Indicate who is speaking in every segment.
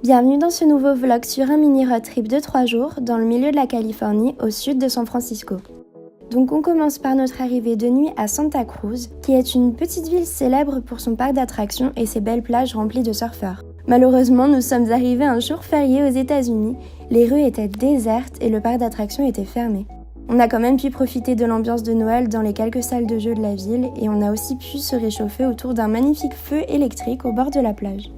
Speaker 1: Bienvenue dans ce nouveau vlog sur un mini road trip de 3 jours dans le milieu de la Californie au sud de San Francisco. Donc on commence par notre arrivée de nuit à Santa Cruz, qui est une petite ville célèbre pour son parc d'attractions et ses belles plages remplies de surfeurs. Malheureusement, nous sommes arrivés un jour férié aux États-Unis, les rues étaient désertes et le parc d'attractions était fermé. On a quand même pu profiter de l'ambiance de Noël dans les quelques salles de jeux de la ville et on a aussi pu se réchauffer autour d'un magnifique feu électrique au bord de la plage.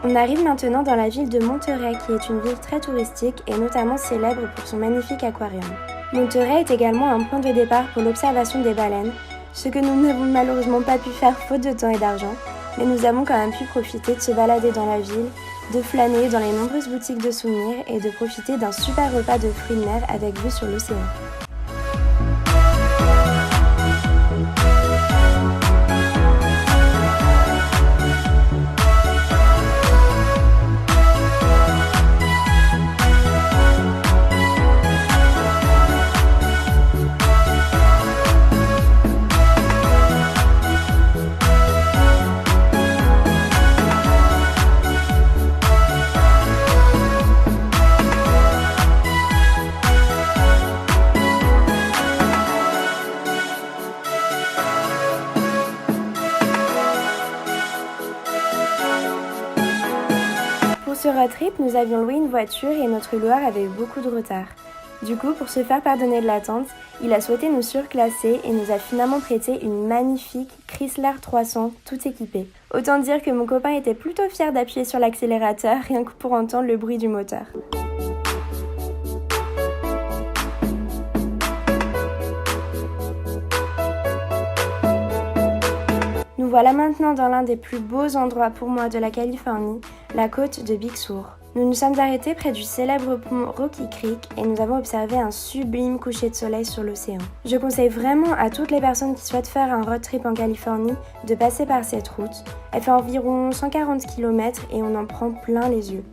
Speaker 1: On arrive maintenant dans la ville de Monterey, qui est une ville très touristique et notamment célèbre pour son magnifique aquarium. Monterey est également un point de départ pour l'observation des baleines, ce que nous n'avons malheureusement pas pu faire faute de temps et d'argent, mais nous avons quand même pu profiter de se balader dans la ville, de flâner dans les nombreuses boutiques de souvenirs et de profiter d'un super repas de fruits de mer avec vue sur l'océan. Pour ce road trip, nous avions loué une voiture et notre loueur avait eu beaucoup de retard. Du coup, pour se faire pardonner de l'attente, il a souhaité nous surclasser et nous a finalement prêté une magnifique Chrysler 300 tout équipée. Autant dire que mon copain était plutôt fier d'appuyer sur l'accélérateur rien que pour entendre le bruit du moteur. Nous voilà maintenant dans l'un des plus beaux endroits pour moi de la Californie, la côte de Big Sur. Nous nous sommes arrêtés près du célèbre pont Rocky Creek et nous avons observé un sublime coucher de soleil sur l'océan. Je conseille vraiment à toutes les personnes qui souhaitent faire un road trip en Californie de passer par cette route. Elle fait environ 140 km et on en prend plein les yeux.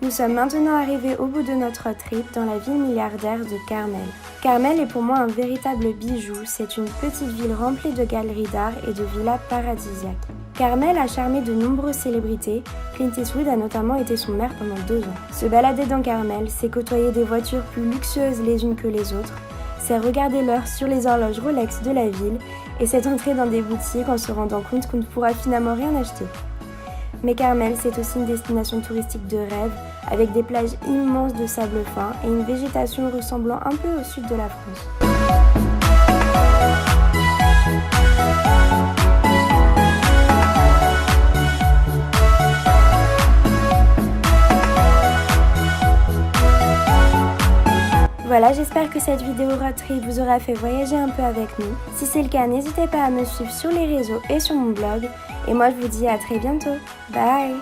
Speaker 1: Nous sommes maintenant arrivés au bout de notre road trip dans la ville milliardaire de Carmel. Carmel est pour moi un véritable bijou, c'est une petite ville remplie de galeries d'art et de villas paradisiaques. Carmel a charmé de nombreuses célébrités, Clint Eastwood a notamment été son maire pendant 2 ans. Se balader dans Carmel, c'est côtoyer des voitures plus luxueuses les unes que les autres, c'est regarder l'heure sur les horloges Rolex de la ville et c'est entrer dans des boutiques en se rendant compte qu'on ne pourra finalement rien acheter. Mais Carmel, c'est aussi une destination touristique de rêve, avec des plages immenses de sable fin et une végétation ressemblant un peu au sud de la France. Voilà, j'espère que cette vidéo road trip vous aura fait voyager un peu avec nous. Si c'est le cas, n'hésitez pas à me suivre sur les réseaux et sur mon blog. Et moi, je vous dis à très bientôt. Bye!